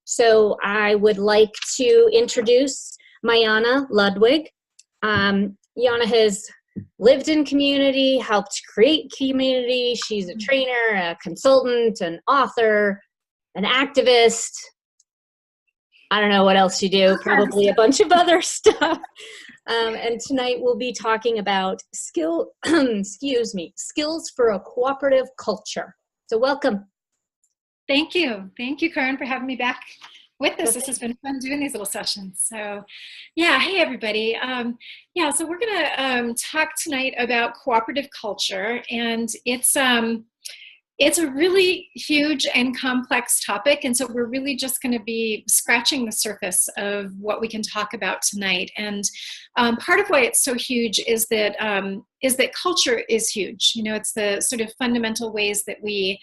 So I would like to introduce Yana Ludwig. Yana has lived in community, helped create community. She's a trainer, a consultant, an author, an activist. I don't know what else you do, probably a bunch of other stuff. And tonight we'll be talking about skills for a cooperative culture. So welcome. Thank you. Thank you, Karen, for having me back with us. This has been fun doing these little sessions. So yeah, hey everybody. So we're gonna talk tonight about cooperative culture, and it's a really huge and complex topic, and so we're really just going to be scratching the surface of what we can talk about tonight. And part of why it's so huge is that culture is huge. You know, it's the sort of fundamental ways that we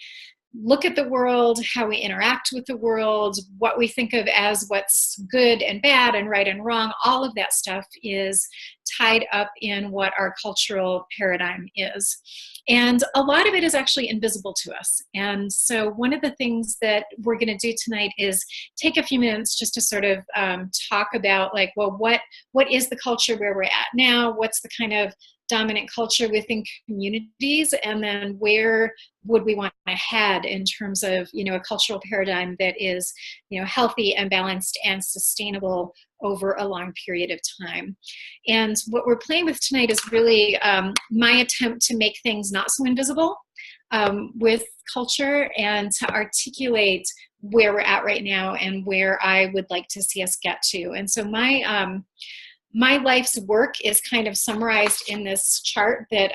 look at the world, how we interact with the world, what we think of as what's good and bad and right and wrong. All of that stuff is tied up in what our cultural paradigm is. And a lot of it is actually invisible to us. And so one of the things that we're going to do tonight is take a few minutes just to sort of talk about, like, well, what is the culture where we're at now? What's the kind of dominant culture within communities, and then where would we want to head in terms of, you know, a cultural paradigm that is, you know, healthy and balanced and sustainable over a long period of time. And what we're playing with tonight is really my attempt to make things not so invisible with culture, and to articulate where we're at right now and where I would like to see us get to. And so my life's work is kind of summarized in this chart that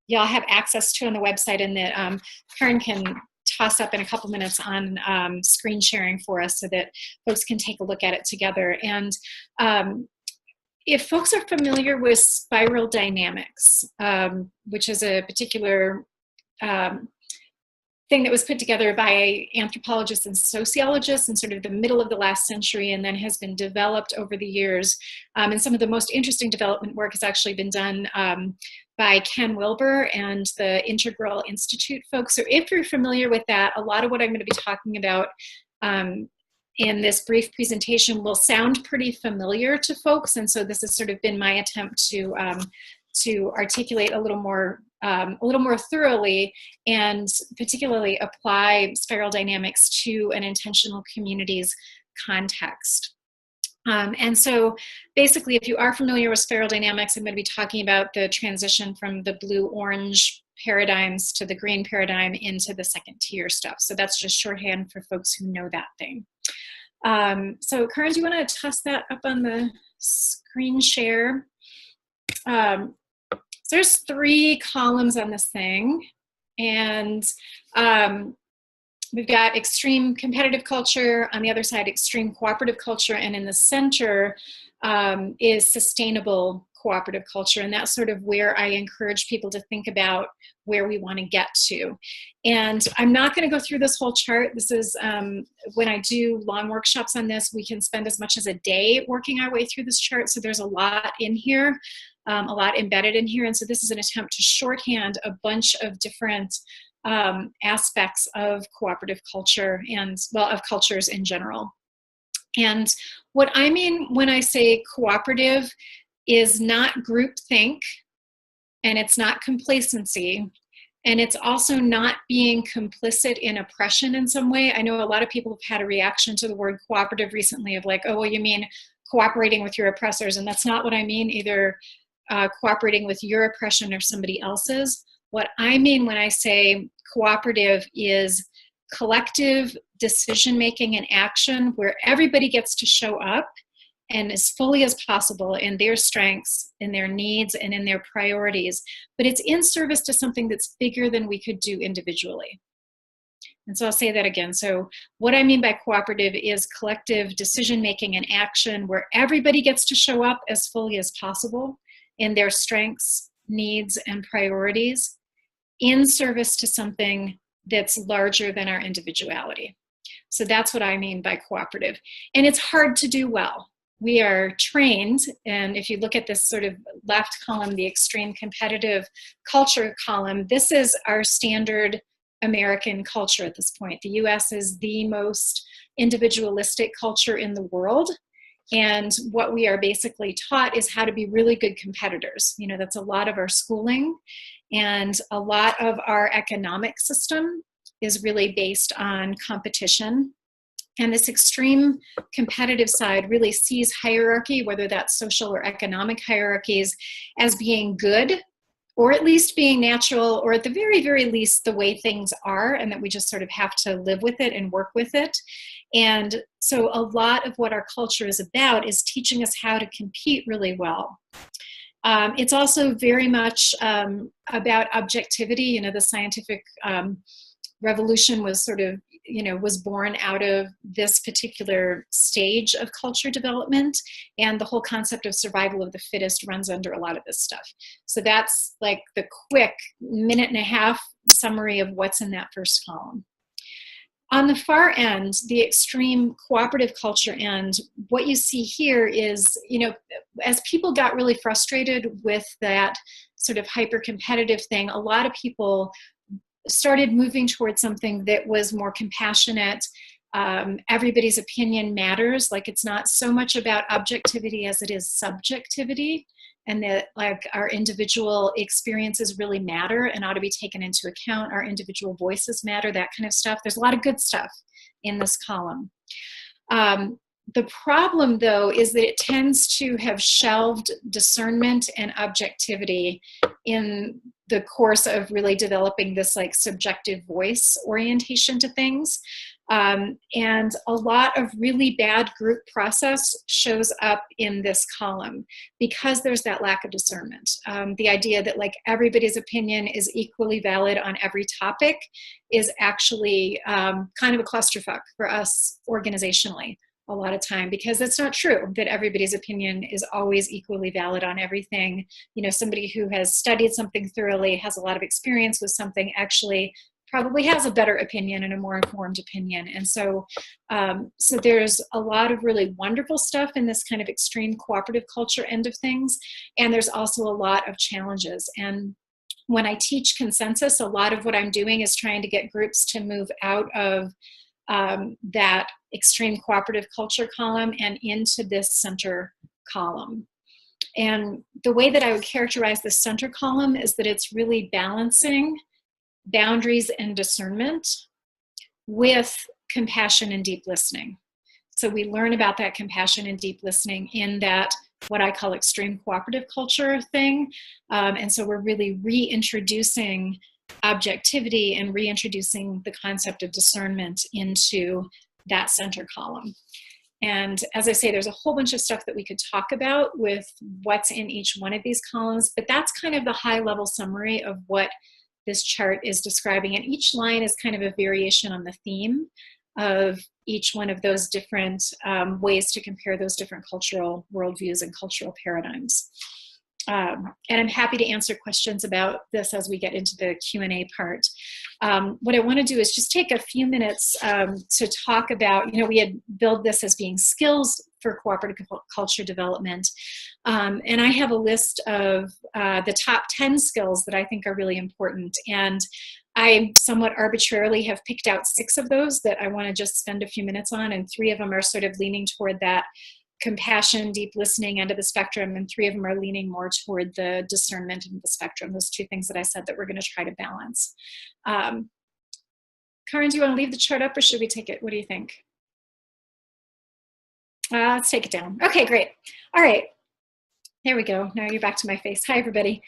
y'all have access to on the website, and that Karen can toss up in a couple minutes on screen sharing for us so that folks can take a look at it together. And if folks are familiar with spiral dynamics, which is a particular thing that was put together by anthropologists and sociologists in sort of the middle of the last century, and then has been developed over the years. And some of the most interesting development work has actually been done by Ken Wilber and the Integral Institute folks. So if you're familiar with that, a lot of what I'm going to be talking about in this brief presentation will sound pretty familiar to folks. And so this has sort of been my attempt to articulate a little more thoroughly, and particularly apply spiral dynamics to an intentional communities context. And so basically, if you are familiar with spiral dynamics, I'm going to be talking about the transition from the blue-orange paradigms to the green paradigm into the second tier stuff. So that's just shorthand for folks who know that thing. So Karen, do you want to toss that up on the screen share? There's 3 columns on this thing, and we've got extreme competitive culture, on the other side extreme cooperative culture, and in the center is sustainable cooperative culture. And that's sort of where I encourage people to think about where we want to get to. And I'm not going to go through this whole chart. This is when I do long workshops on this, we can spend as much as a day working our way through this chart. So there's a lot in here. A lot embedded in here. And so this is an attempt to shorthand a bunch of different aspects of cooperative culture, and, well, of cultures in general. And what I mean when I say cooperative is not groupthink, and it's not complacency, and it's also not being complicit in oppression in some way. I know a lot of people have had a reaction to the word cooperative recently of like, oh, well, you mean cooperating with your oppressors, and that's not what I mean either. Cooperating with your oppression or somebody else's. What I mean when I say cooperative is collective decision-making and action where everybody gets to show up and as fully as possible in their strengths, in their needs, and in their priorities. But it's in service to something that's bigger than we could do individually. And so I'll say that again. So what I mean by cooperative is collective decision-making and action where everybody gets to show up as fully as possible in their strengths, needs, and priorities in service to something that's larger than our individuality. So that's what I mean by cooperative. And it's hard to do well. We are trained, and if you look at this sort of left column, the extreme competitive culture column, this is our standard American culture at this point. The US is the most individualistic culture in the world. And what we are basically taught is how to be really good competitors. You know, that's a lot of our schooling, and a lot of our economic system is really based on competition. And this extreme competitive side really sees hierarchy, whether that's social or economic hierarchies, as being good, or at least being natural, or at the very, very least the way things are, and that we just sort of have to live with it and work with it. And so a lot of what our culture is about is teaching us how to compete really well. It's also very much about objectivity. You know, the scientific revolution was sort of, you know, was born out of this particular stage of culture development, and the whole concept of survival of the fittest runs under a lot of this stuff. So that's like the quick minute-and-a-half summary of what's in that first column. On the far end, the extreme cooperative culture end, what you see here is, you know, as people got really frustrated with that sort of hyper-competitive thing, a lot of people started moving towards something that was more compassionate. Everybody's opinion matters. Like, it's not so much about objectivity as it is subjectivity, and that like our individual experiences really matter and ought to be taken into account. Our individual voices matter, that kind of stuff. There's a lot of good stuff in this column. The problem, though, is that it tends to have shelved discernment and objectivity in the course of really developing this like subjective voice orientation to things. And a lot of really bad group process shows up in this column because there's that lack of discernment. The idea that like everybody's opinion is equally valid on every topic is actually kind of a clusterfuck for us organizationally a lot of time, because it's not true that everybody's opinion is always equally valid on everything. You know, somebody who has studied something thoroughly, has a lot of experience with something, actually probably has a better opinion and a more informed opinion. And so, so there's a lot of really wonderful stuff in this kind of extreme cooperative culture end of things. And there's also a lot of challenges. And when I teach consensus, a lot of what I'm doing is trying to get groups to move out of that extreme cooperative culture column and into this center column. And the way that I would characterize this center column is that it's really balancing boundaries and discernment with compassion and deep listening. So we learn about that compassion and deep listening in that what I call extreme cooperative culture thing. And so we're really reintroducing objectivity and reintroducing the concept of discernment into that center column. And as I say, there's a whole bunch of stuff that we could talk about with what's in each one of these columns, but that's kind of the high level summary of what this chart is describing. And each line is kind of a variation on the theme of each one of those different ways to compare those different cultural worldviews and cultural paradigms. And I'm happy to answer questions about this as we get into the Q&A part. What I want to do is just take a few minutes to talk about, you know, we had billed this as being skills for cooperative culture development. And I have a list of the top 10 skills that I think are really important. And I somewhat arbitrarily have picked out 6 of those that I want to just spend a few minutes on, and 3 of them are sort of leaning toward that compassion, deep listening end of the spectrum, and 3 of them are leaning more toward the discernment end of the spectrum, those 2 things that I said that we're going to try to balance. Karen, do you want to leave the chart up or should we take it? What do you think? Let's take it down. Okay, great. All right. There we go. Now you're back to my face. Hi, everybody.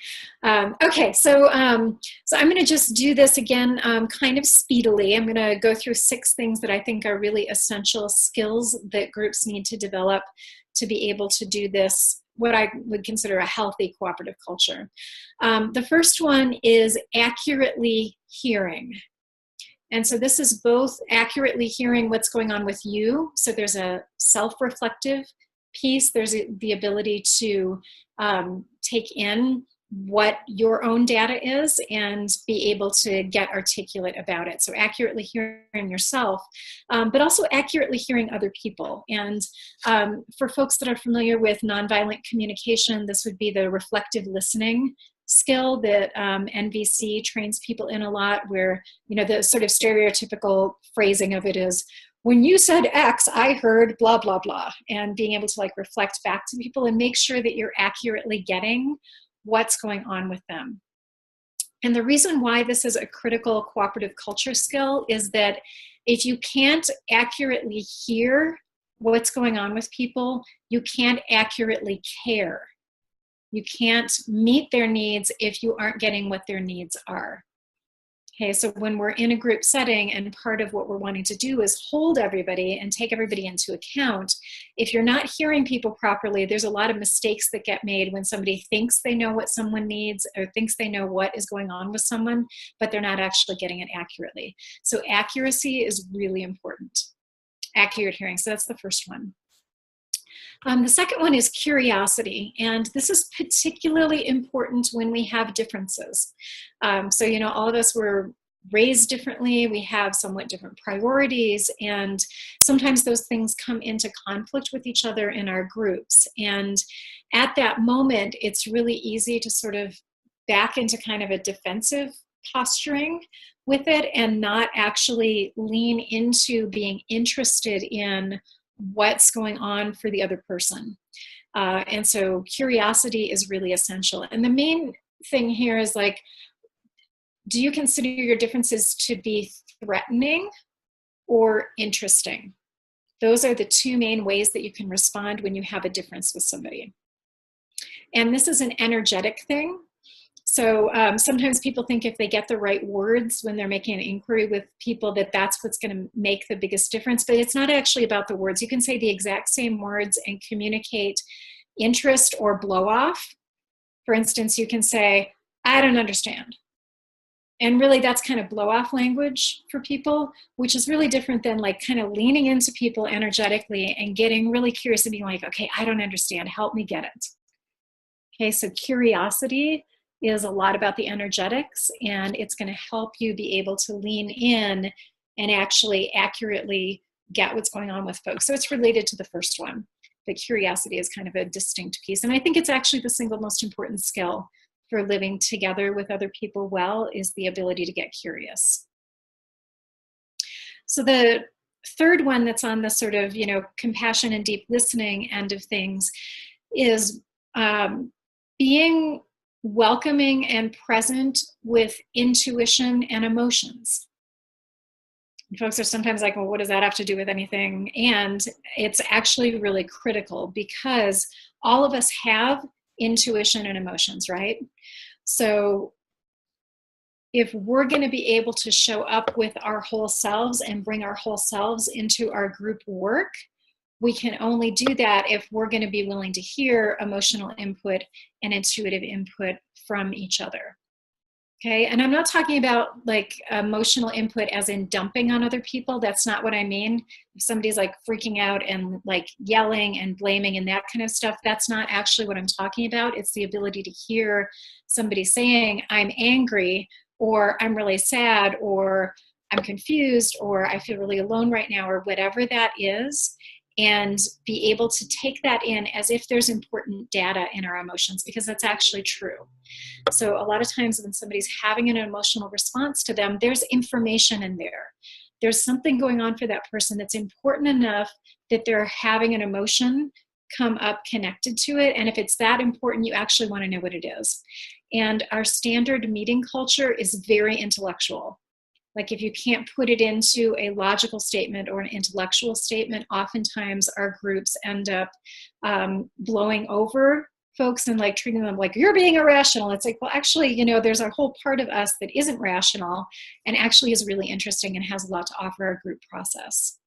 Okay, so I'm going to just do this again kind of speedily. I'm going to go through 6 things that I think are really essential skills that groups need to develop to be able to do this, what I would consider a healthy cooperative culture. The first one is accurately hearing. And so this is both accurately hearing what's going on with you. So there's a self-reflective piece. There's the ability to take in what your own data is and be able to get articulate about it. So accurately hearing yourself, but also accurately hearing other people. And for folks that are familiar with nonviolent communication, this would be the reflective listening skill that NVC trains people in a lot, where, you know, the sort of stereotypical phrasing of it is, when you said X, I heard blah, blah, blah. And being able to like reflect back to people and make sure that you're accurately getting what's going on with them. And the reason why this is a critical cooperative culture skill is that if you can't accurately hear what's going on with people, you can't accurately care. You can't meet their needs if you aren't getting what their needs are. Okay, so when we're in a group setting and part of what we're wanting to do is hold everybody and take everybody into account, if you're not hearing people properly, there's a lot of mistakes that get made when somebody thinks they know what someone needs or thinks they know what is going on with someone, but they're not actually getting it accurately. So accuracy is really important. Accurate hearing, so that's the first one. The second one is curiosity, and this is particularly important when we have differences. So, you know, all of us were raised differently, we have somewhat different priorities, and sometimes those things come into conflict with each other in our groups. And at that moment, it's really easy to sort of back into kind of a defensive posturing with it and not actually lean into being interested in what's going on for the other person. And so curiosity is really essential. And the main thing here is like, do you consider your differences to be threatening or interesting? Those are the two main ways that you can respond when you have a difference with somebody. And this is an energetic thing. So sometimes people think if they get the right words when they're making an inquiry with people that that's what's going to make the biggest difference, but it's not actually about the words. You can say the exact same words and communicate interest or blow off. For instance, you can say, I don't understand. And really that's kind of blow off language for people, which is really different than like kind of leaning into people energetically and getting really curious and being like, okay, I don't understand, help me get it. Okay, so curiosity is a lot about the energetics, and it's going to help you be able to lean in and actually accurately get what's going on with folks. So it's related to the first one, but curiosity is kind of a distinct piece. And I think it's actually the single most important skill for living together with other people well is the ability to get curious. So the third one that's on the sort of, you know, compassion and deep listening end of things is being welcoming and present with intuition and emotions. And folks are sometimes like, well, what does that have to do with anything? And it's actually really critical because all of us have intuition and emotions, right? So if we're going to be able to show up with our whole selves and bring our whole selves into our group work, we can only do that if we're going to be willing to hear emotional input and intuitive input from each other. Okay, and I'm not talking about like emotional input as in dumping on other people. That's not what I mean. If somebody's like freaking out and like yelling and blaming and that kind of stuff, that's not actually what I'm talking about. It's the ability to hear somebody saying, I'm angry, or I'm really sad, or I'm confused, or I feel really alone right now, or whatever that is, and be able to take that in as if there's important data in our emotions, because that's actually true. So a lot of times when somebody's having an emotional response to them, there's information in there. There's something going on for that person that's important enough that they're having an emotion come up connected to it. And if it's that important, you actually want to know what it is. And our standard meeting culture is very intellectual. Like if you can't put it into a logical statement or an intellectual statement, oftentimes our groups end up blowing over folks and like treating them like you're being irrational. It's like, well, actually, you know, there's a whole part of us that isn't rational and actually is really interesting and has a lot to offer our group process.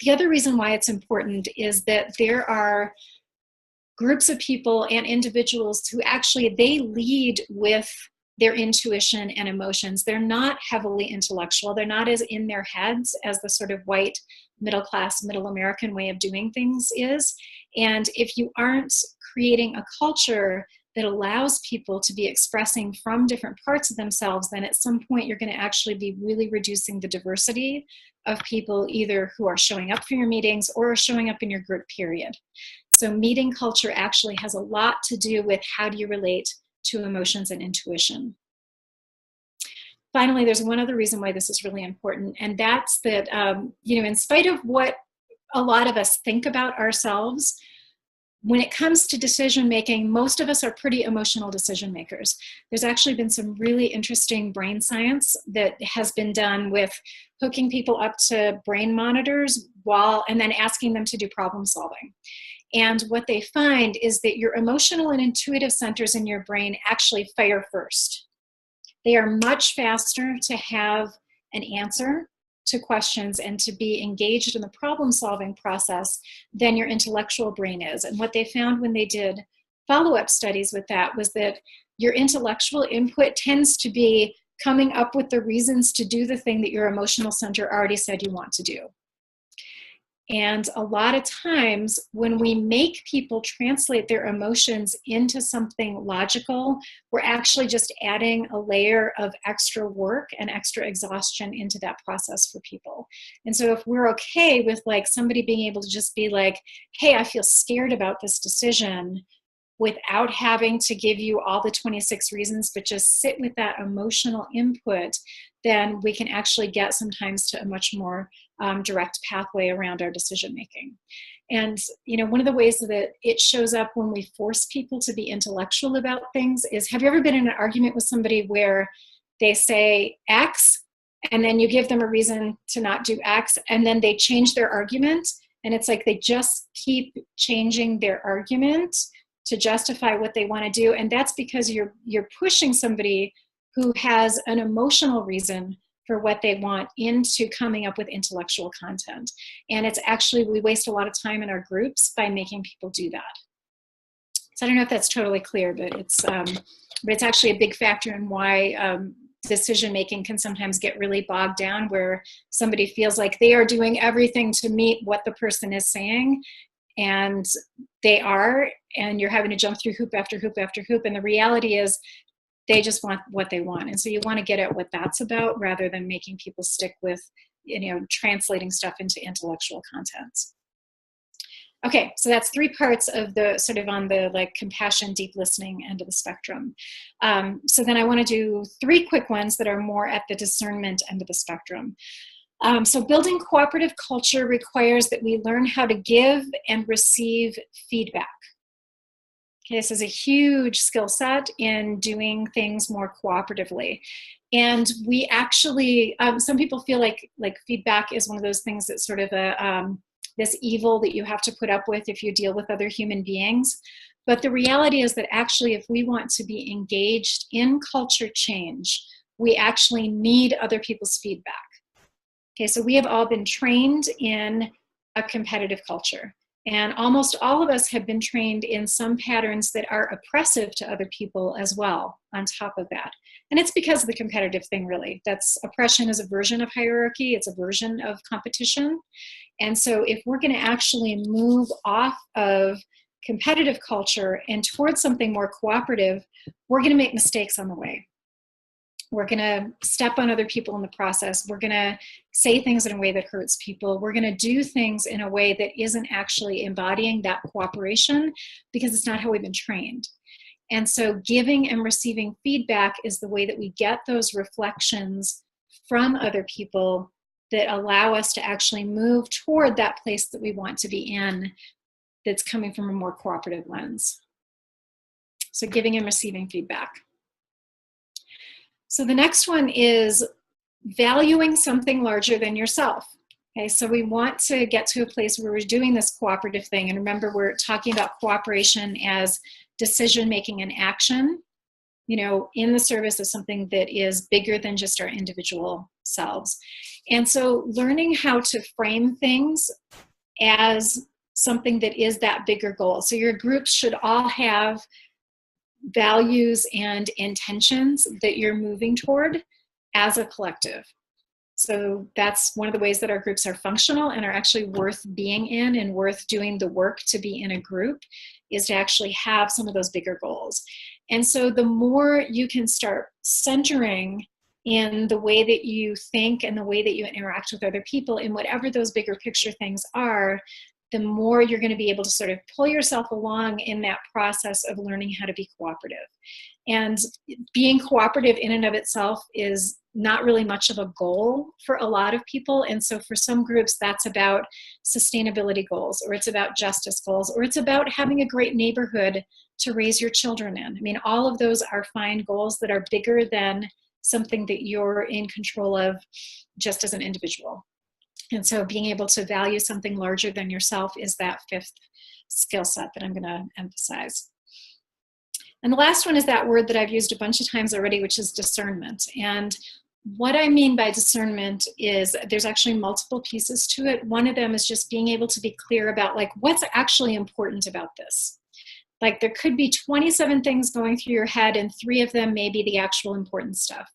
The other reason why it's important is that there are groups of people and individuals who actually, they lead with their intuition and emotions. They're not heavily intellectual. They're not as in their heads as the sort of white, middle class, middle American way of doing things is. And if you aren't creating a culture that allows people to be expressing from different parts of themselves, then at some point you're going to actually be really reducing the diversity of people either who are showing up for your meetings or are showing up in your group, period. So meeting culture actually has a lot to do with how do you relate to emotions and intuition. finally, there's one other reason why this is really important, and that's that, in spite of what a lot of us think about ourselves, when it comes to decision making, most of us are pretty emotional decision makers. There's actually been some really interesting brain science that has been done with hooking people up to brain monitors and then asking them to do problem solving. And what they find is that your emotional and intuitive centers in your brain actually fire first. They are much faster to have an answer to questions and to be engaged in the problem-solving process than your intellectual brain is. And what they found when they did follow-up studies with that was that your intellectual input tends to be coming up with the reasons to do the thing that your emotional center already said you want to do. And a lot of times when we make people translate their emotions into something logical, we're actually just adding a layer of extra work and extra exhaustion into that process for people. And so if we're okay with like somebody being able to just be like, hey, I feel scared about this decision, without having to give you all the 26 reasons, but just sit with that emotional input, then we can actually get sometimes to a much more direct pathway around our decision making. And one of the ways that it shows up when we force people to be intellectual about things is, have you ever been in an argument with somebody where they say X, and then you give them a reason to not do X, and then they change their argument, and it's like they just keep changing their argument to justify what they want to do. And that's because you're pushing somebody who has an emotional reason for what they want into coming up with intellectual content. And it's actually, we waste a lot of time in our groups by making people do that. So I don't know if that's totally clear, but it's actually a big factor in why decision making can sometimes get really bogged down, where somebody feels like they are doing everything to meet what the person is saying, and they are, and you're having to jump through hoop after hoop after hoop. And the reality is they just want what they want. And so you want to get at what that's about rather than making people stick with, translating stuff into intellectual content. Okay, so that's 3 parts of the sort of on the like compassion, deep listening end of the spectrum. So then I want to do 3 quick ones that are more at the discernment end of the spectrum. So building cooperative culture requires that we learn how to give and receive feedback. Okay, this is a huge skill set in doing things more cooperatively. And we actually, some people feel like feedback is one of those things that's sort of this evil that you have to put up with if you deal with other human beings. But the reality is that actually, if we want to be engaged in culture change, we actually need other people's feedback. Okay, so we have all been trained in a competitive culture, and almost all of us have been trained in some patterns that are oppressive to other people as well on top of that. And it's because of the competitive thing, really. Oppression is a version of hierarchy, it's a version of competition. And so if we're going to actually move off of competitive culture and towards something more cooperative, we're going to make mistakes on the way. We're going to step on other people in the process. We're going to say things in a way that hurts people. We're going to do things in a way that isn't actually embodying that cooperation, because it's not how we've been trained. And so giving and receiving feedback is the way that we get those reflections from other people that allow us to actually move toward that place that we want to be in, that's coming from a more cooperative lens. So giving and receiving feedback. So the next one is valuing something larger than yourself. Okay, so we want to get to a place where we're doing this cooperative thing. And remember, we're talking about cooperation as decision-making and action, in the service of something that is bigger than just our individual selves. And so learning how to frame things as something that is that bigger goal. So your groups should all have values and intentions that you're moving toward as a collective. So that's one of the ways that our groups are functional and are actually worth being in and worth doing the work to be in a group, is to actually have some of those bigger goals. And so the more you can start centering in the way that you think and the way that you interact with other people in whatever those bigger picture things are, the more you're going to be able to sort of pull yourself along in that process of learning how to be cooperative. And being cooperative in and of itself is not really much of a goal for a lot of people. And so for some groups, that's about sustainability goals, or it's about justice goals, or it's about having a great neighborhood to raise your children in. I mean, all of those are fine goals that are bigger than something that you're in control of just as an individual. And so being able to value something larger than yourself is that fifth skill set that I'm going to emphasize. And the last one is that word that I've used a bunch of times already, which is discernment. And what I mean by discernment is there's actually multiple pieces to it. One of them is just being able to be clear about like what's actually important about this. Like there could be 27 things going through your head and 3 of them may be the actual important stuff.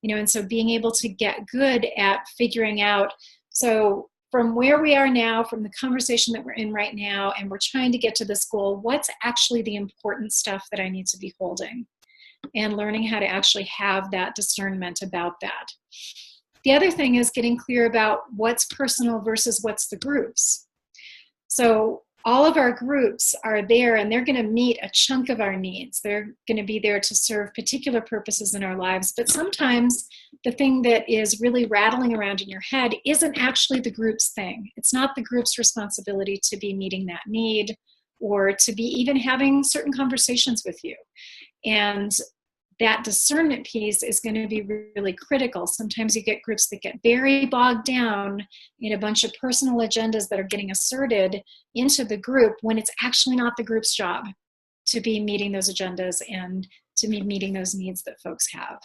You know, and so being able to get good at figuring out, so from where we are now, from the conversation that we're in right now, and we're trying to get to this goal, what's actually the important stuff that I need to be holding? And learning how to actually have that discernment about that. The other thing is getting clear about what's personal versus what's the group's. So all of our groups are there and they're going to meet a chunk of our needs. They're going to be there to serve particular purposes in our lives. But sometimes the thing that is really rattling around in your head isn't actually the group's thing. It's not the group's responsibility to be meeting that need or to be even having certain conversations with you. And that discernment piece is going to be really critical. Sometimes you get groups that get very bogged down in a bunch of personal agendas that are getting asserted into the group when it's actually not the group's job to be meeting those agendas and to be meeting those needs that folks have.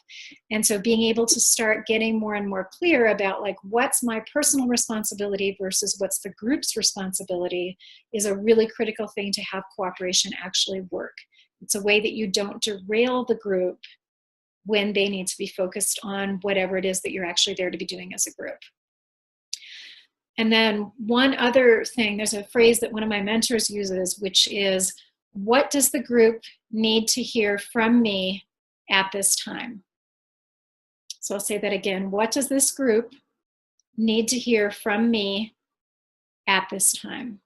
And so being able to start getting more and more clear about like what's my personal responsibility versus what's the group's responsibility is a really critical thing to have cooperation actually work. It's a way that you don't derail the group when they need to be focused on whatever it is that you're actually there to be doing as a group. And then one other thing, there's a phrase that one of my mentors uses, which is, what does the group need to hear from me at this time? So I'll say that again. What does this group need to hear from me at this time?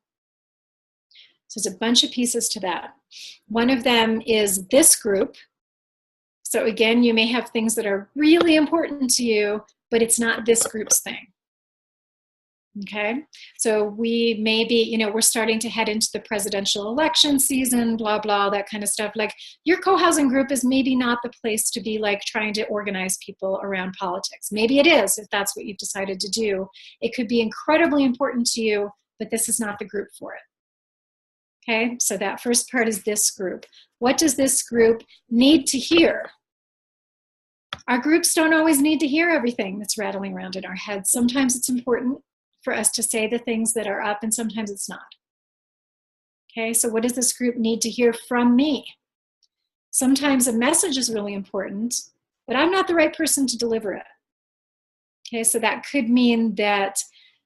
So there's a bunch of pieces to that. One of them is this group. So again, you may have things that are really important to you, but it's not this group's thing. Okay, so we may be, you know, we're starting to head into the presidential election season, blah, blah, that kind of stuff. Like your co-housing group is maybe not the place to be like trying to organize people around politics. Maybe it is if that's what you've decided to do. It could be incredibly important to you, but this is not the group for it. Okay, so that first part is this group. What does this group need to hear? Our groups don't always need to hear everything that's rattling around in our heads. Sometimes it's important for us to say the things that are up, and sometimes it's not. Okay, so what does this group need to hear from me? Sometimes a message is really important, but I'm not the right person to deliver it. Okay, so that could mean that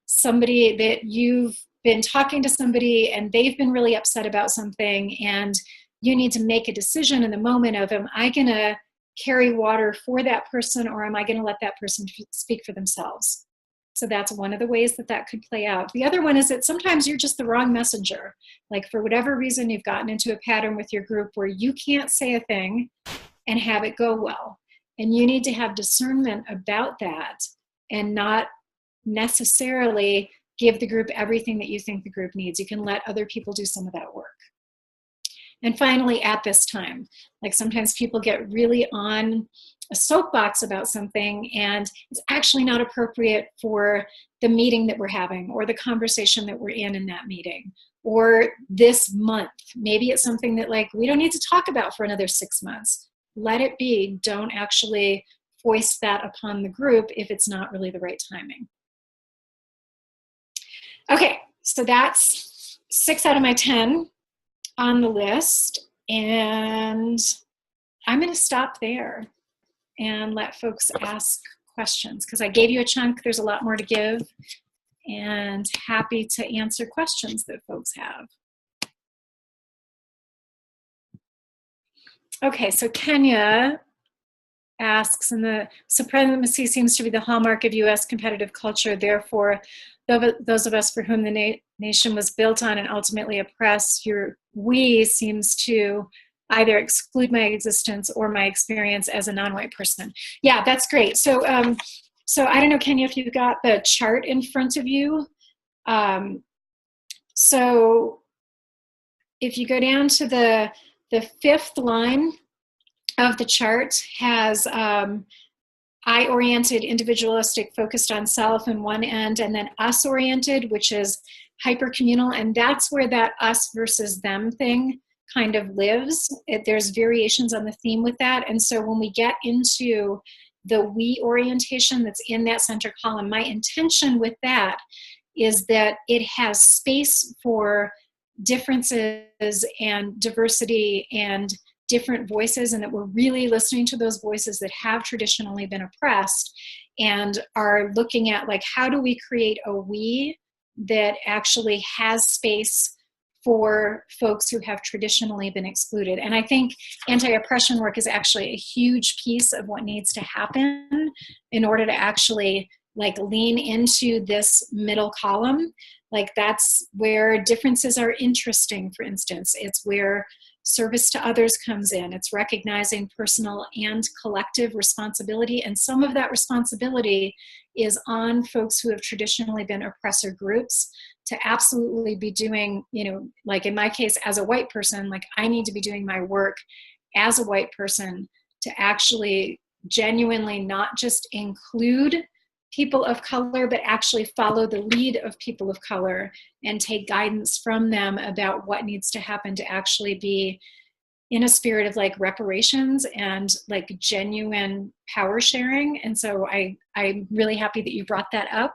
somebody that you've been talking to somebody and they've been really upset about something and you need to make a decision in the moment of, am I going to carry water for that person or am I going to let that person speak for themselves? So that's one of the ways that that could play out. The other one is that sometimes you're just the wrong messenger. Like for whatever reason, you've gotten into a pattern with your group where you can't say a thing and have it go well. And you need to have discernment about that and not necessarily give the group everything that you think the group needs. You can let other people do some of that work. And finally, at this time, like sometimes people get really on a soapbox about something and it's actually not appropriate for the meeting that we're having or the conversation that we're in that meeting or this month. Maybe it's something that like we don't need to talk about for another 6 months. Let it be. Don't actually foist that upon the group if it's not really the right timing. Okay, so that's 6 out of my 10 on the list, and I'm going to stop there and let folks ask questions because I gave you a chunk. There's a lot more to give, and happy to answer questions that folks have. Okay, so Kenya asks, and the supremacy seems to be the hallmark of U.S. competitive culture. Therefore, those of us for whom the nation was built on and ultimately oppressed, we seems to either exclude my existence or my experience as a non-white person. Yeah, that's great. So, so I don't know, Kenya, if you've got the chart in front of you. So if you go down to the fifth line of the chart has I-oriented, individualistic, focused on self in one end, and then us-oriented, which is hyper-communal, and that's where that us versus them thing kind of lives. There's variations on the theme with that, and so when we get into the we orientation that's in that center column, my intention with that is that it has space for differences and diversity and different voices, and that we're really listening to those voices that have traditionally been oppressed and are looking at, like, how do we create a we that actually has space for folks who have traditionally been excluded. And I think anti-oppression work is actually a huge piece of what needs to happen in order to actually, like, lean into this middle column. Like, that's where differences are interesting, for instance. It's where service to others comes in. It's recognizing personal and collective responsibility. And some of that responsibility is on folks who have traditionally been oppressor groups to absolutely be doing, you know, like in my case, as a white person, like, I need to be doing my work as a white person to actually genuinely not just include people of color, but actually follow the lead of people of color and take guidance from them about what needs to happen to actually be in a spirit of, like, reparations and, like, genuine power sharing. And so I'm really happy that you brought that up.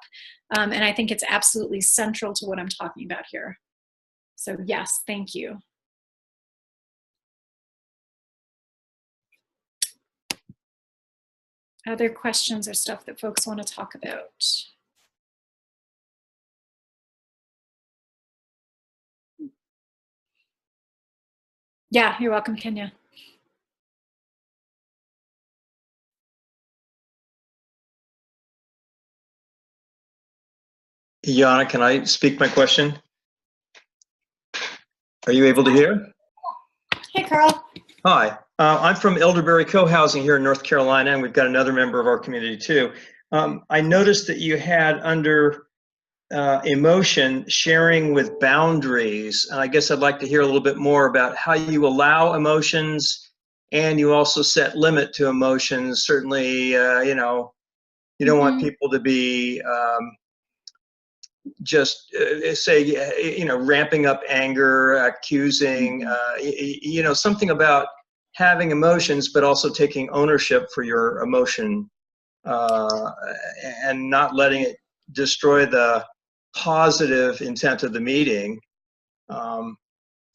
And I think it's absolutely central to what I'm talking about here. So yes, thank you. Other questions or stuff that folks want to talk about? Yeah, you're welcome, Kenya. Yana, can I speak my question? Are you able to hear? Hey, Carl. Hi, I'm from Elderberry Cohousing here in North Carolina, and we've got another member of our community too. I noticed that you had under emotion, sharing with boundaries. And I guess I'd like to hear a little bit more about how you allow emotions, and you also set limit to emotions. Certainly, you know, you don't want people to be just say, you know, ramping up anger, accusing, you know, something about having emotions, but also taking ownership for your emotion and not letting it destroy the positive intent of the meeting.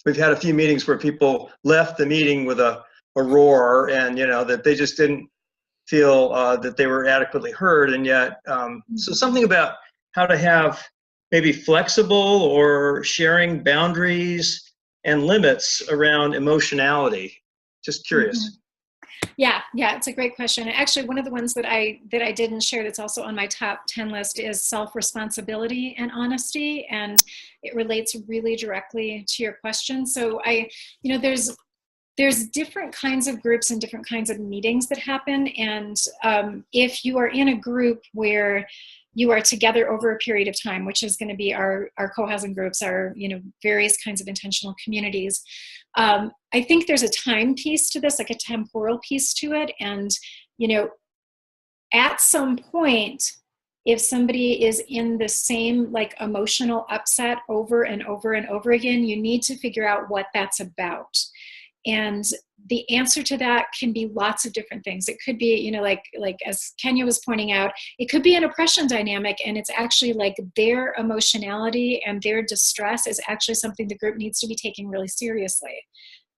We've had a few meetings where people left the meeting with a roar, and, you know, that they just didn't feel that they were adequately heard. And yet, so something about how to have maybe flexible or sharing boundaries and limits around emotionality. Just curious. Yeah, it's a great question. Actually, one of the ones that I didn't share that's also on my top 10 list is self-responsibility and honesty, and it relates really directly to your question. So you know, there's different kinds of groups and different kinds of meetings that happen, and if you are in a group where you are together over a period of time, which is going to be our co-housing groups, our, you know, various kinds of intentional communities. I think there's a time piece to this, like a temporal piece to it. And, you know, at some point, if somebody is in the same, like, emotional upset over and over and over again, you need to figure out what that's about. And the answer to that can be lots of different things. It could be, you know, like as Kenya was pointing out, it could be an oppression dynamic, and it's actually like their emotionality and their distress is actually something the group needs to be taking really seriously.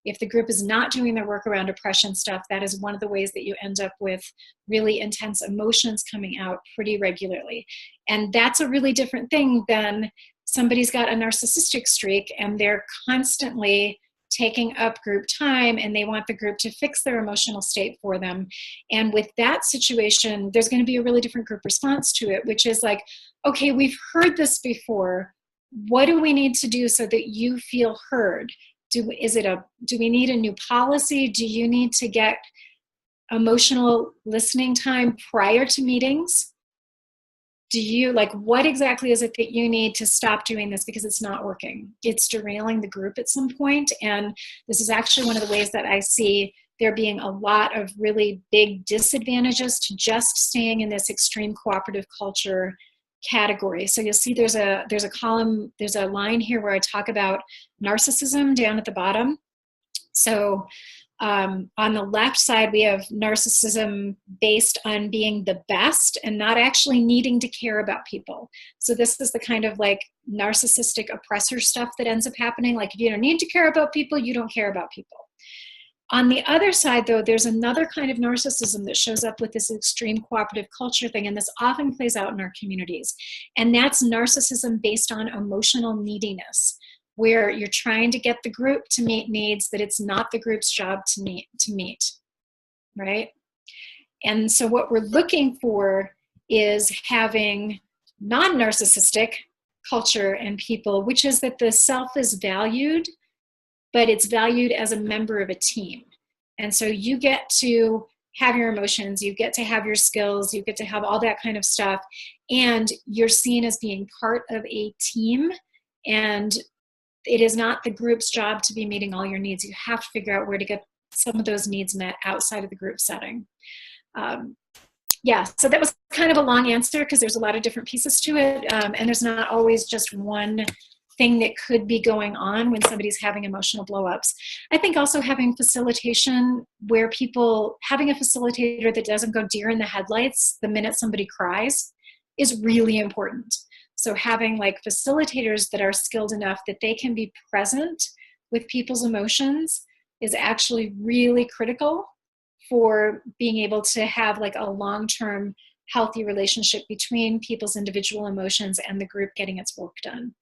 If the group is not doing their work around oppression stuff, that is one of the ways that you end up with really intense emotions coming out pretty regularly. And that's a really different thing than somebody's got a narcissistic streak and they're constantly taking up group time and they want the group to fix their emotional state for them. And with that situation, there's going to be a really different group response to it, which is like, okay, we've heard this before. What do we need to do so that you feel heard? do we need a new policy? Do you need to get emotional listening time prior to meetings? Do you, like, what exactly is it that you need to stop doing this because it's not working? It's derailing the group at some point. And this is actually one of the ways that I see there being a lot of really big disadvantages to just staying in this extreme cooperative culture category. So you'll see there's a column, there's a line here where I talk about narcissism down at the bottom. So on the left side, we have narcissism based on being the best and not actually needing to care about people. So this is the kind of like narcissistic oppressor stuff that ends up happening. Like, if you don't need to care about people, you don't care about people. On the other side, though, there's another kind of narcissism that shows up with this extreme cooperative culture thing, and this often plays out in our communities. And that's narcissism based on emotional neediness, where you're trying to get the group to meet needs that it's not the group's job to meet, right? And so what we're looking for is having non-narcissistic culture and people, which is that the self is valued, but it's valued as a member of a team. And so you get to have your emotions, you get to have your skills, you get to have all that kind of stuff, and you're seen as being part of a team, and it is not the group's job to be meeting all your needs. You have to figure out where to get some of those needs met outside of the group setting. Yeah, so that was kind of a long answer because there's a lot of different pieces to it, and there's not always just one thing that could be going on when somebody's having emotional blow-ups. I think also having facilitation where having a facilitator that doesn't go deer in the headlights the minute somebody cries is really important. So having like facilitators that are skilled enough that they can be present with people's emotions is actually really critical for being able to have like a long-term healthy relationship between people's individual emotions and the group getting its work done.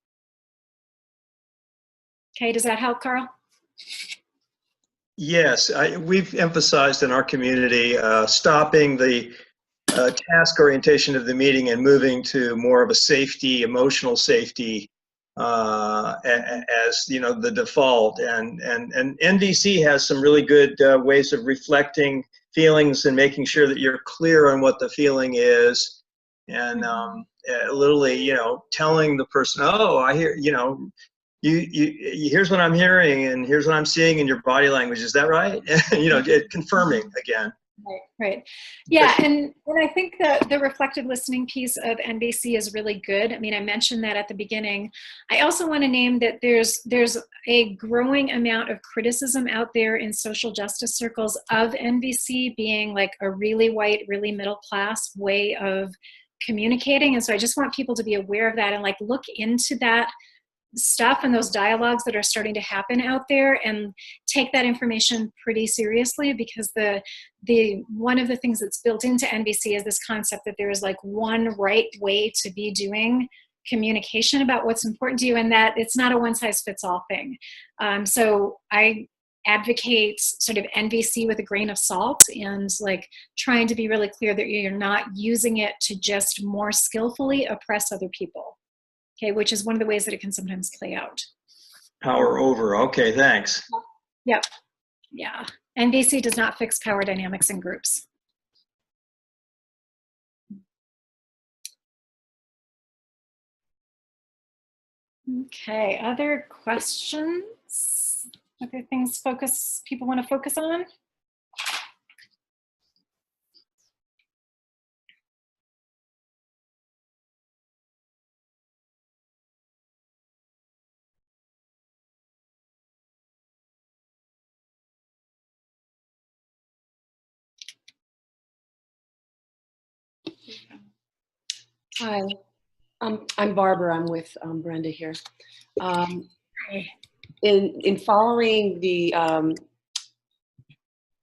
Okay, does that help, Carl? Yes, we've emphasized in our community stopping the task orientation of the meeting and moving to more of a safety, emotional safety as the default. And NVC has some really good ways of reflecting feelings and making sure that you're clear on what the feeling is, and literally, telling the person, oh, I hear, here's what I'm hearing and here's what I'm seeing in your body language. Is that right? Confirming again. Right. Yeah, and I think the reflective listening piece of NVC is really good. I mean, I mentioned that at the beginning. I also want to name that there's a growing amount of criticism out there in social justice circles of NVC being like a really white, really middle class way of communicating. And so I just want people to be aware of that and like look into that stuff and those dialogues that are starting to happen out there and take that information pretty seriously, because the one of the things that's built into NVC is this concept that there is like one right way to be doing communication about what's important to you, and that it's not a one-size-fits-all thing. So I advocate sort of NVC with a grain of salt and like trying to be really clear that you're not using it to just more skillfully oppress other people. Okay, which is one of the ways that it can sometimes play out. Power over. Okay, thanks. Yep. Yeah. NVC does not fix power dynamics in groups. Okay, other questions? Other things people want to focus on? Hi, I'm Barbara. I'm with Brenda here. In following the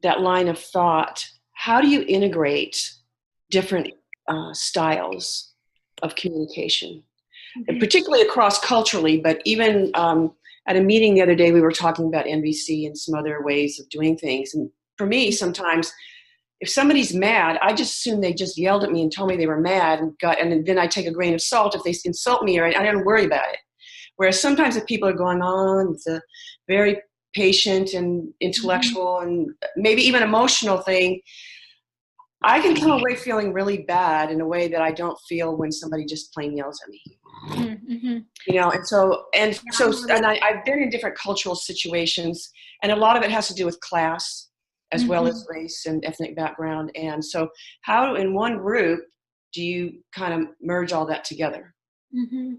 that line of thought, how do you integrate different styles of communication, and particularly across culturally? But even at a meeting the other day, we were talking about NVC and some other ways of doing things. And for me, sometimes, if somebody's mad, I just assume they just yelled at me and told me they were mad, and then I take a grain of salt if they insult me, or I don't worry about it. Whereas sometimes if people are going on, it's a very patient and intellectual and maybe even emotional thing, I can come away feeling really bad in a way that I don't feel when somebody just plain yells at me. Mm-hmm. You know, and I've been in different cultural situations, and a lot of it has to do with class as well as race and ethnic background. And so how in one group do you kind of merge all that together? Mm-hmm.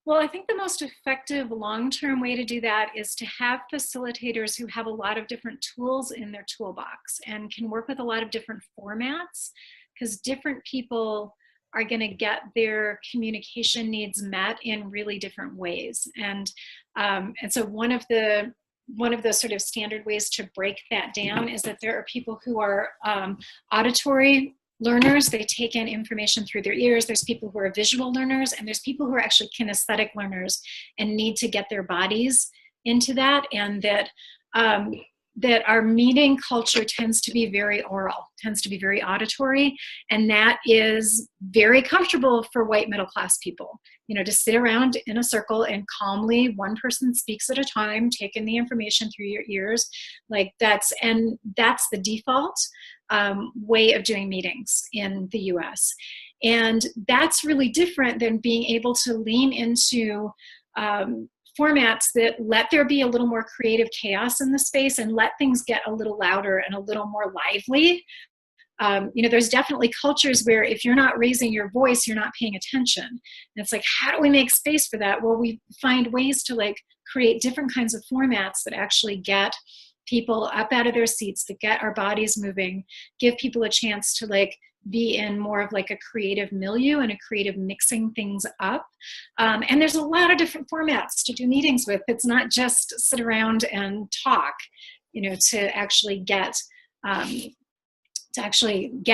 Well, I think the most effective long-term way to do that is to have facilitators who have a lot of different tools in their toolbox and can work with a lot of different formats, because different people are going to get their communication needs met in really different ways. And so one of the sort of standard ways to break that down is that there are people who are auditory learners. They take in information through their ears. There's people who are visual learners, and there's people who are actually kinesthetic learners and need to get their bodies into that. And that our meeting culture tends to be very oral, tends to be very auditory, and that is very comfortable for white middle class people. You know, to sit around in a circle and calmly, one person speaks at a time, take in the information through your ears, like that's the default way of doing meetings in the US. And that's really different than being able to lean into formats that let there be a little more creative chaos in the space and let things get a little louder and a little more lively. You know, there's definitely cultures where if you're not raising your voice, you're not paying attention. And it's like, how do we make space for that? Well, we find ways to like create different kinds of formats that actually get people up out of their seats, that get our bodies moving, give people a chance to like be in more of like a creative milieu and a creative mixing things up. And there's a lot of different formats to do meetings with. It's not just sit around and talk, you know, to actually get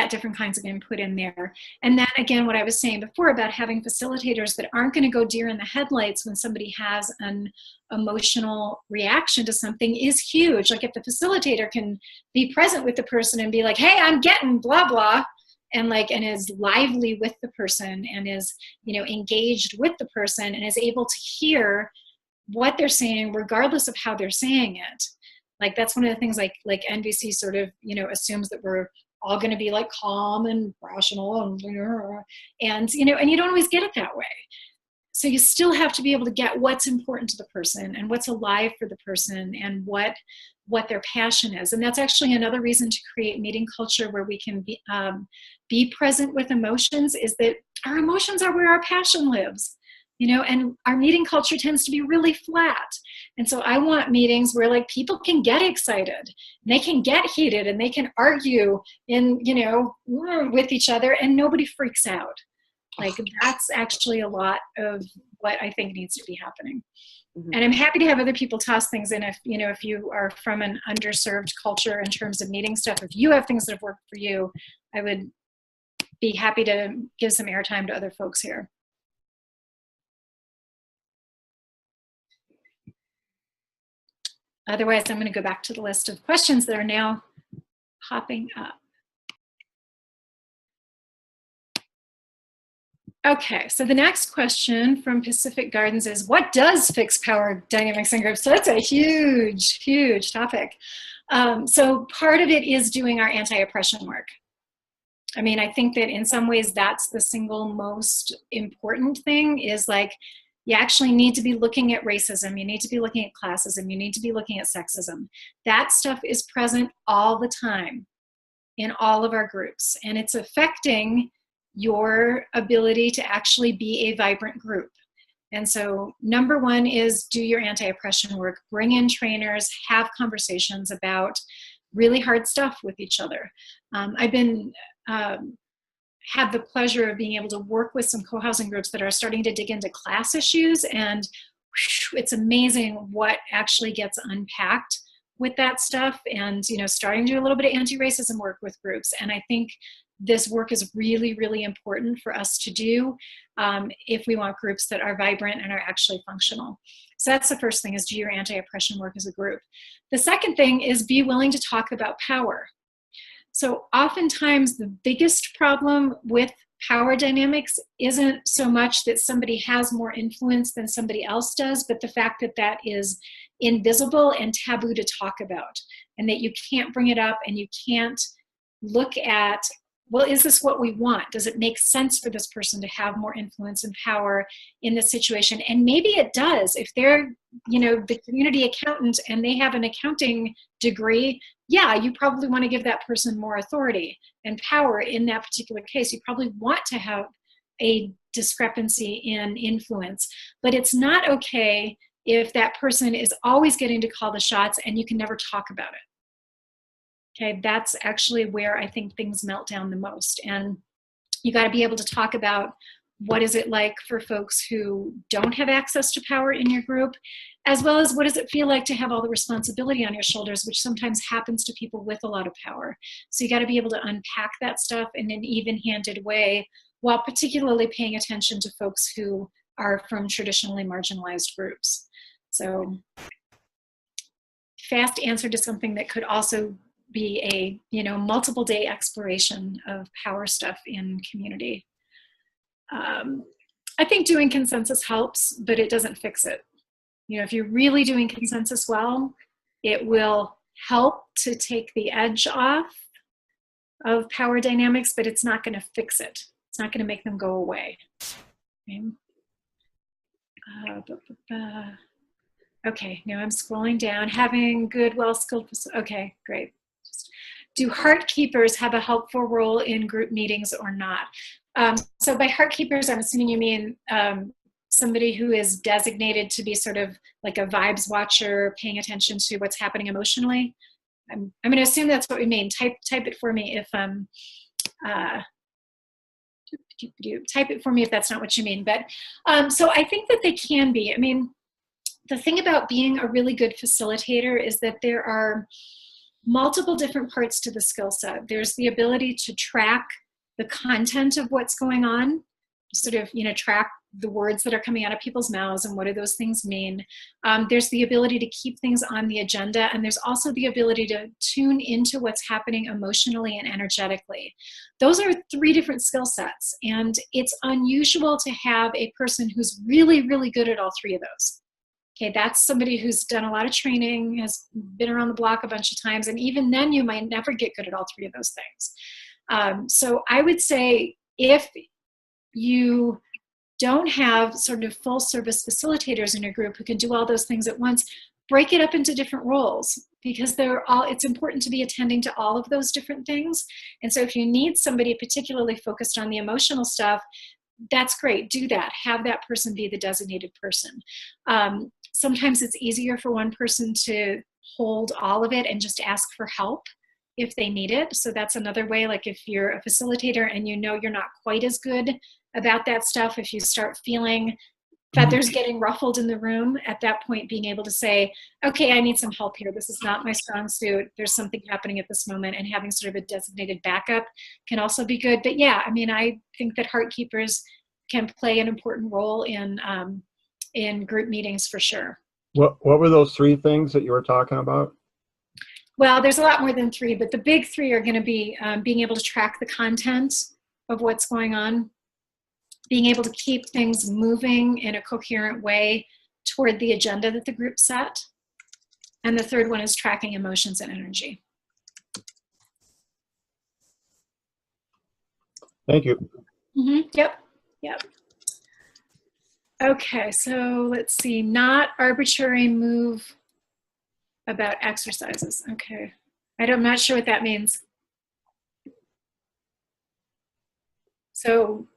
different kinds of input in there. And then again, what I was saying before about having facilitators that aren't going to go deer in the headlights when somebody has an emotional reaction to something is huge. Like if the facilitator can be present with the person and be like, hey, I'm getting blah, blah, and is lively with the person and is, you know, engaged with the person and is able to hear what they're saying regardless of how they're saying it. Like that's one of the things like NVC sort of, you know, assumes that we're all going to be like calm and rational and you know, and you don't always get it that way. So you still have to be able to get what's important to the person and what's alive for the person and what their passion is. And that's actually another reason to create meeting culture where we can be present with emotions, is that our emotions are where our passion lives. You know, and our meeting culture tends to be really flat. And so I want meetings where like people can get excited, and they can get heated, and they can argue in, you know, with each other, and nobody freaks out. Like that's actually a lot of what I think needs to be happening. Mm-hmm. And I'm happy to have other people toss things in if, you know, if you are from an underserved culture in terms of meeting stuff, if you have things that have worked for you, I would be happy to give some airtime to other folks here. Otherwise, I'm going to go back to the list of questions that are now popping up. Okay, so the next question from Pacific Gardens is, what does fixed power dynamics in groups? So that's a huge, huge topic. So part of it is doing our anti-oppression work. I mean, I think that in some ways that's the single most important thing, is like, you actually need to be looking at racism. You need to be looking at classism. You need to be looking at sexism. That stuff is present all the time in all of our groups. And it's affecting your ability to actually be a vibrant group. And so number one is do your anti-oppression work. Bring in trainers, have conversations about really hard stuff with each other. I've been had the pleasure of being able to work with some co-housing groups that are starting to dig into class issues, and it's amazing what actually gets unpacked with that stuff, and, you know, starting to do a little bit of anti-racism work with groups. And I think this work is really, really important for us to do if we want groups that are vibrant and are actually functional. So that's the first thing, is do your anti-oppression work as a group. The second thing is be willing to talk about power. So oftentimes the biggest problem with power dynamics isn't so much that somebody has more influence than somebody else does, but the fact that that is invisible and taboo to talk about, and that you can't bring it up and you can't look at, well, is this what we want? Does it make sense for this person to have more influence and power in this situation? And maybe it does. If they're, the community accountant and they have an accounting degree, yeah, you probably want to give that person more authority and power in that particular case. You probably want to have a discrepancy in influence, but it's not okay if that person is always getting to call the shots and you can never talk about it. Okay, that's actually where I think things melt down the most. And you got to be able to talk about what is it like for folks who don't have access to power in your group, as well as what does it feel like to have all the responsibility on your shoulders, which sometimes happens to people with a lot of power. So you got to be able to unpack that stuff in an even-handed way, while particularly paying attention to folks who are from traditionally marginalized groups. So fast answer to something that could also be a multiple day exploration of power stuff in community. I think doing consensus helps, but it doesn't fix it. If you're really doing consensus well, it will help to take the edge off of power dynamics, but it's not going to fix it. It's not going to make them go away. Okay, okay, now I'm scrolling down. Having good, well-skilled, okay, great. Do heart keepers have a helpful role in group meetings or not? So by heart keepers, I'm assuming you mean somebody who is designated to be sort of like a vibes watcher, paying attention to what's happening emotionally. I'm going to assume that's what we mean. Type it for me if type it for me if that's not what you mean. But so I think that they can be. I mean, the thing about being a really good facilitator is that there are multiple different parts to the skill set. There's the ability to track the content of what's going on, sort of, track the words that are coming out of people's mouths and what do those things mean. There's the ability to keep things on the agenda, and there's also the ability to tune into what's happening emotionally and energetically. Those are 3 different skill sets, and it's unusual to have a person who's really, really good at all 3 of those. Okay, that's somebody who's done a lot of training, has been around the block a bunch of times, and even then you might never get good at all 3 of those things. So I would say if you don't have sort of full service facilitators in your group who can do all those things at once, break it up into different roles, because it's important to be attending to all of those different things. And so if you need somebody particularly focused on the emotional stuff, that's great, do that. Have that person be the designated person. Sometimes it's easier for one person to hold all of it and just ask for help if they need it. So that's another way, like if you're a facilitator and you're not quite as good about that stuff, if you start feeling feathers getting ruffled in the room, at that point being able to say, okay, I need some help here. This is not my strong suit. There's something happening at this moment, and having sort of a designated backup can also be good. But yeah, I mean, I think that heart keepers can play an important role in group meetings for sure. What were those 3 things that you were talking about? Well, there's a lot more than 3, but the big 3 are going to be being able to track the content of what's going on, being able to keep things moving in a coherent way toward the agenda that the group set, and the 3rd one is tracking emotions and energy. Thank you. Mm-hmm. Yep. Okay, so let's see. Not arbitrary move about exercises. Okay, I'm not sure what that means. So,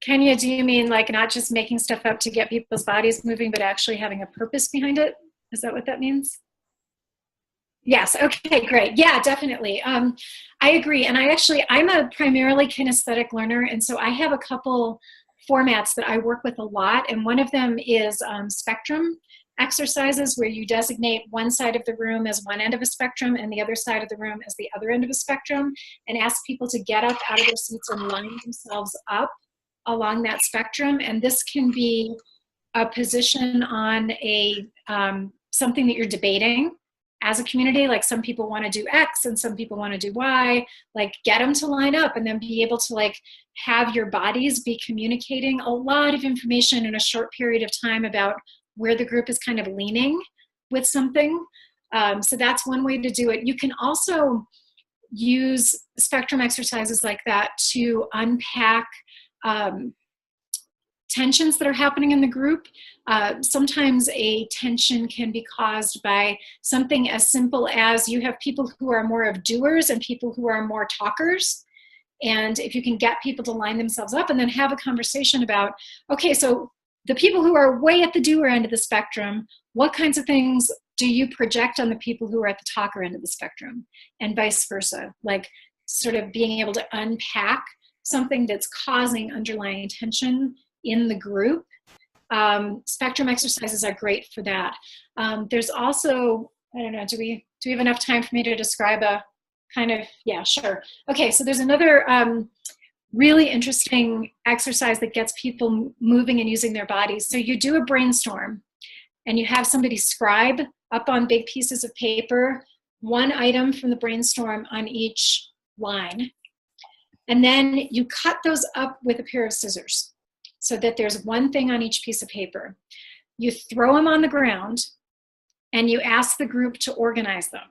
Kenya, do you mean like not just making stuff up to get people's bodies moving, but actually having a purpose behind it? Is that what that means? Yes, okay, great. Yeah, definitely. I agree. And I'm a primarily kinesthetic learner, and so I have a couple formats that I work with a lot, and one of them is spectrum exercises, where you designate one side of the room as one end of a spectrum and the other side of the room as the other end of a spectrum, and ask people to get up out of their seats and line themselves up along that spectrum. And this can be a position on a something that you're debating, as a community, like some people want to do X and some people want to do Y, like get them to line up and then be able to like have your bodies be communicating a lot of information in a short period of time about where the group is kind of leaning with something. So that's one way to do it. You can also use spectrum exercises like that to unpack tensions that are happening in the group. Sometimes a tension can be caused by something as simple as you have people who are more of doers and people who are more talkers. And if you can get people to line themselves up and then have a conversation about, okay, so the people who are way at the doer end of the spectrum, what kinds of things do you project on the people who are at the talker end of the spectrum, and vice versa? Like sort of being able to unpack something that's causing underlying tension in the group. Spectrum exercises are great for that. There's also, I don't know, do we have enough time for me to describe a kind of, yeah, sure. Okay, so there's another really interesting exercise that gets people moving and using their bodies. So you do a brainstorm and you have somebody scribe up on big pieces of paper one item from the brainstorm on each line. And then you cut those up with a pair of scissors so that there's one thing on each piece of paper. You throw them on the ground and you ask the group to organize them.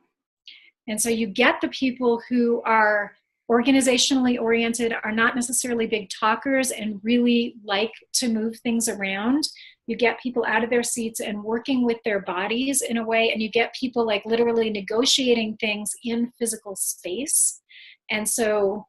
And so you get the people who are organizationally oriented, are not necessarily big talkers and really like to move things around. You get people out of their seats and working with their bodies in a way, and you get people like literally negotiating things in physical space. And so,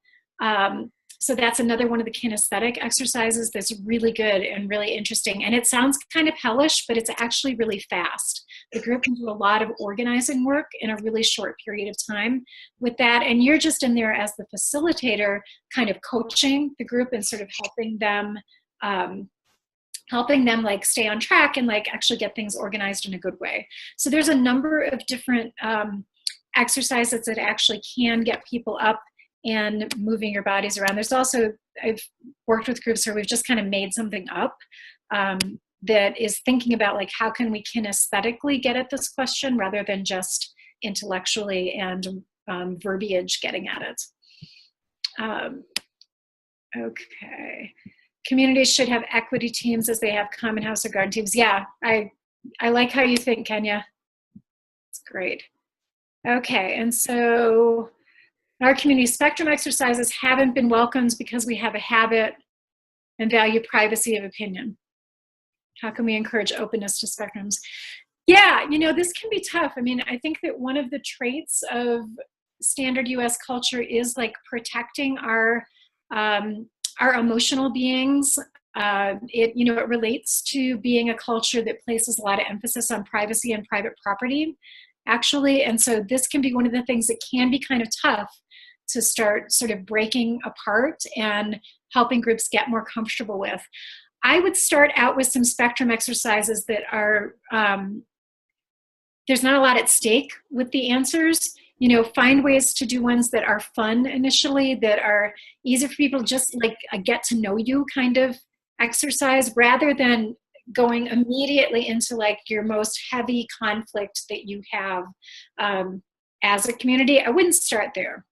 so that's another one of the kinesthetic exercises that's really good and really interesting. And it sounds kind of hellish, but it's actually really fast. The group can do a lot of organizing work in a really short period of time with that. And you're just in there as the facilitator, kind of coaching the group and sort of helping them like stay on track and like actually get things organized in a good way. So there's a number of different exercises that actually can get people up and moving your bodies around. There's also, I've worked with groups where we've just kind of made something up that is thinking about like, how can we kinesthetically get at this question rather than just intellectually and verbiage getting at it. Okay. Communities should have equity teams as they have common house or garden teams. Yeah, I like how you think, Kenya. It's great. Okay, and so our community spectrum exercises haven't been welcomed because we have a habit and value privacy of opinion. How can we encourage openness to spectrums? Yeah, you know, this can be tough. I mean, I think that one of the traits of standard US culture is like protecting our emotional beings. It relates to being a culture that places a lot of emphasis on privacy and private property, actually. And so this can be one of the things that can be kind of tough to start sort of breaking apart and helping groups get more comfortable with. I would start out with some spectrum exercises that are, there's not a lot at stake with the answers. You know, find ways to do ones that are fun initially, that are easy for people, just like a get to know you kind of exercise, rather than going immediately into like your most heavy conflict that you have as a community. I wouldn't start there.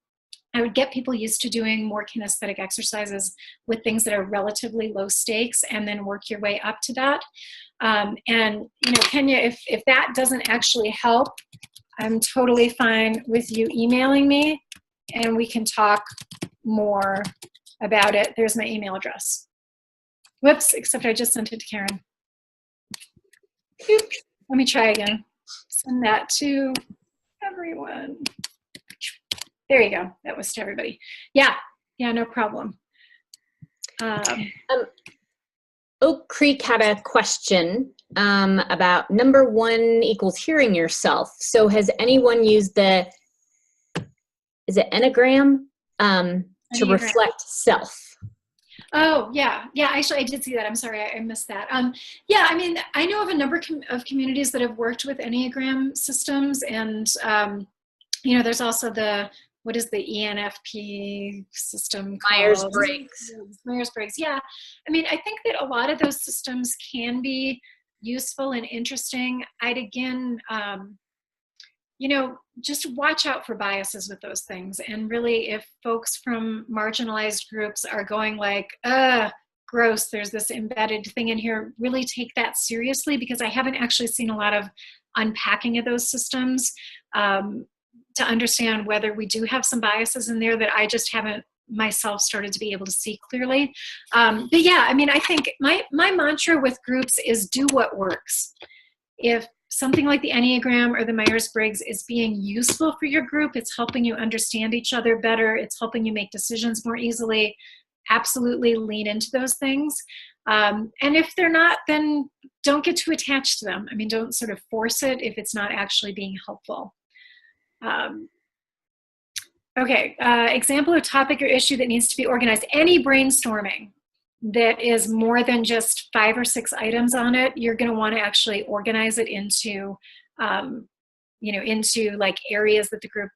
I would get people used to doing more kinesthetic exercises with things that are relatively low stakes and then work your way up to that. And, you know, Kenya, if that doesn't actually help, I'm totally fine with you emailing me and we can talk more about it. There's my email address. Whoops, except I just sent it to Karen. Oops. Let me try again. Send that to everyone. There you go. That was to everybody. Yeah, no problem. Oak Creek had a question about number 1 equals hearing yourself. So has anyone used is it Enneagram to reflect self? Oh, yeah. Actually, I did see that. I'm sorry, I missed that. Yeah, I mean, I know of a number of communities that have worked with Enneagram systems, and you know, there's also what is the ENFP system called? Myers-Briggs, yeah. I mean, I think that a lot of those systems can be useful and interesting. I'd again just watch out for biases with those things. And really, if folks from marginalized groups are going like, gross, there's this embedded thing in here, really take that seriously, because I haven't actually seen a lot of unpacking of those systems to understand whether we do have some biases in there that I just haven't myself started to be able to see clearly. But yeah, I mean, I think my mantra with groups is do what works. If something like the Enneagram or the Myers-Briggs is being useful for your group, it's helping you understand each other better, it's helping you make decisions more easily, absolutely lean into those things. And if they're not, then don't get too attached to them. I mean, don't sort of force it if it's not actually being helpful. Okay, example of topic or issue that needs to be organized. Any brainstorming that is more than just 5 or 6 items on it, you're going to want to actually organize it into, into like areas that the group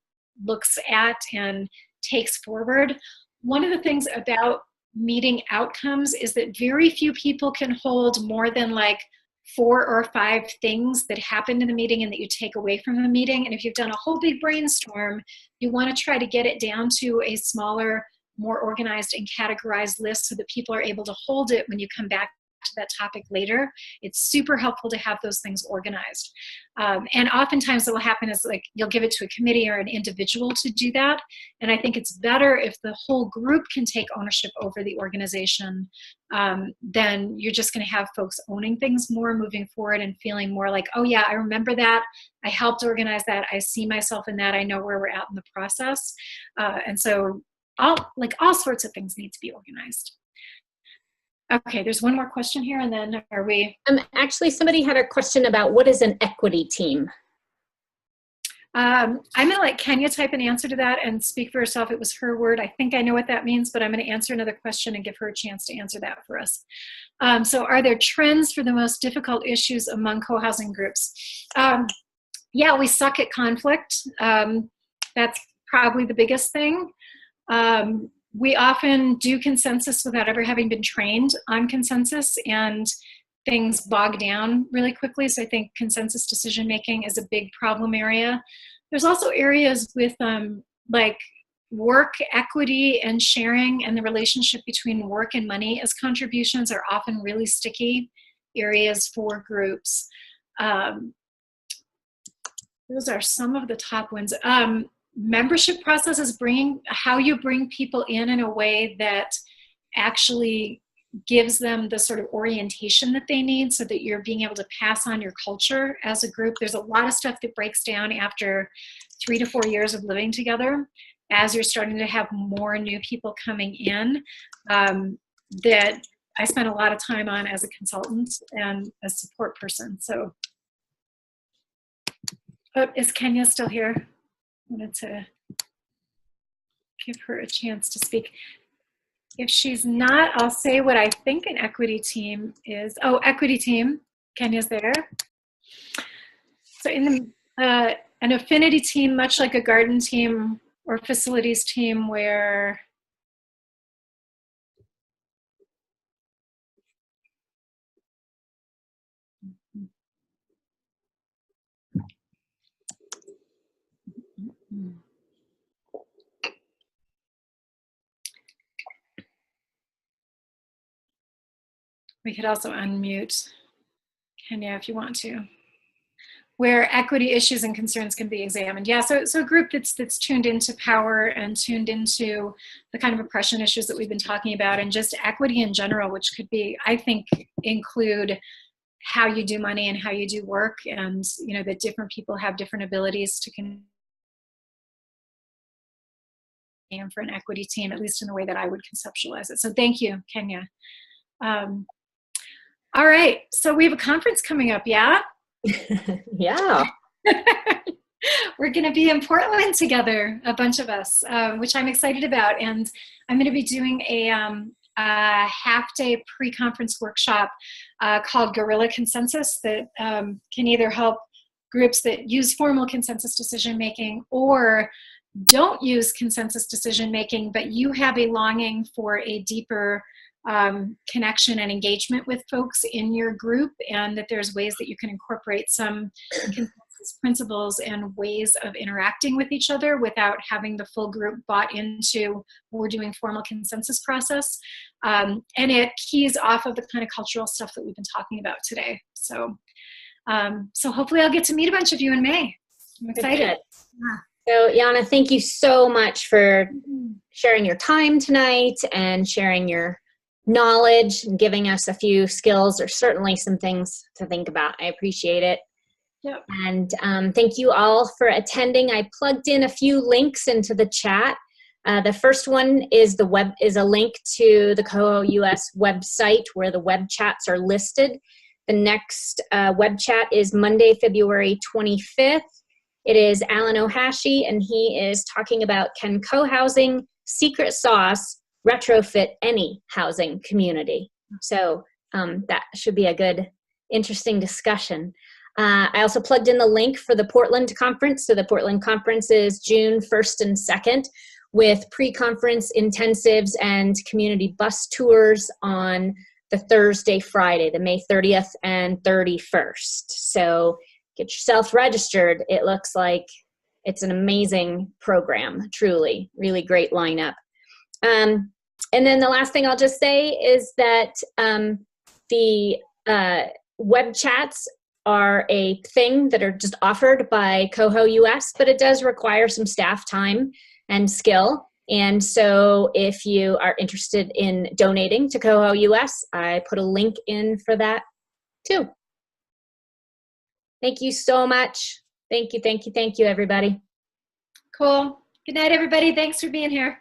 looks at and takes forward. One of the things about meeting outcomes is that very few people can hold more than like 4 or 5 things that happened in the meeting and that you take away from the meeting. And if you've done a whole big brainstorm, you want to try to get it down to a smaller, more organized and categorized list so that people are able to hold it when you come back to that topic later. It's super helpful to have those things organized. And oftentimes what will happen is like you'll give it to a committee or an individual to do that. And I think it's better if the whole group can take ownership over the organization. Then you're just going to have folks owning things more moving forward and feeling more like, oh yeah, I remember that. I helped organize that. I see myself in that. I know where we're at in the process. And so all sorts of things need to be organized. Okay, there's one more question here, and then are we? Actually, somebody had a question about what is an equity team? I'm going to let Kenya type an answer to that and speak for herself. It was her word. I think I know what that means, but I'm going to answer another question and give her a chance to answer that for us. So are there trends for the most difficult issues among co-housing groups? Yeah, we suck at conflict. That's probably the biggest thing. We often do consensus without ever having been trained on consensus, and things bog down really quickly. So I think consensus decision making is a big problem area. There's also areas with like work equity and sharing, and the relationship between work and money as contributions are often really sticky areas for groups. Those are some of the top ones. Membership process is how you bring people in a way that actually gives them the sort of orientation that they need so that you're being able to pass on your culture as a group. There's a lot of stuff that breaks down after 3 to 4 years of living together as you're starting to have more new people coming in that I spent a lot of time on as a consultant and a support person. So, is Kenya still here? I wanted to give her a chance to speak. If she's not, I'll say what I think an equity team is. Oh, equity team, Kenya's there. So in an affinity team, much like a garden team or facilities team where we could also unmute Kenya if you want to, where equity issues and concerns can be examined. Yeah, so a group that's tuned into power and tuned into the kind of oppression issues that we've been talking about, and just equity in general, which could be, I think, include how you do money and how you do work, and that different people have different abilities to for an equity team, at least in the way that I would conceptualize it. So thank you, Kenya. All right, so we have a conference coming up, yeah? Yeah. We're going to be in Portland together, a bunch of us, which I'm excited about. And I'm going to be doing a half-day pre-conference workshop called Guerrilla Consensus that can either help groups that use formal consensus decision-making or don't use consensus decision-making, but you have a longing for a deeper connection and engagement with folks in your group, and that there's ways that you can incorporate some consensus consensus principles and ways of interacting with each other without having the full group bought into we're doing formal consensus process. And it keys off of the kind of cultural stuff that we've been talking about today. So, so hopefully I'll get to meet a bunch of you in May. I'm excited. Yeah. So Yana, thank you so much for sharing your time tonight and sharing your knowledge and giving us a few skills, or certainly some things to think about. I appreciate it. Yep. And thank you all for attending. I plugged in a few links into the chat. The first one is a link to the Coho US website where the web chats are listed. The next web chat is Monday, February 25th. It is Alan Ohashi, and he is talking about, can co-housing secret sauce retrofit any housing community? So that should be a good, interesting discussion. I also plugged in the link for the Portland conference. So the Portland conference is June 1st and 2nd with pre-conference intensives and community bus tours on the Thursday, Friday, the May 30th and 31st. So get yourself registered. It looks like it's an amazing program, truly, really great lineup. And then the last thing I'll just say is that the web chats are a thing that are just offered by Coho US, but it does require some staff time and skill. And so if you are interested in donating to Coho US, I put a link in for that too. Thank you so much. Thank you, everybody. Cool. Good night, everybody. Thanks for being here.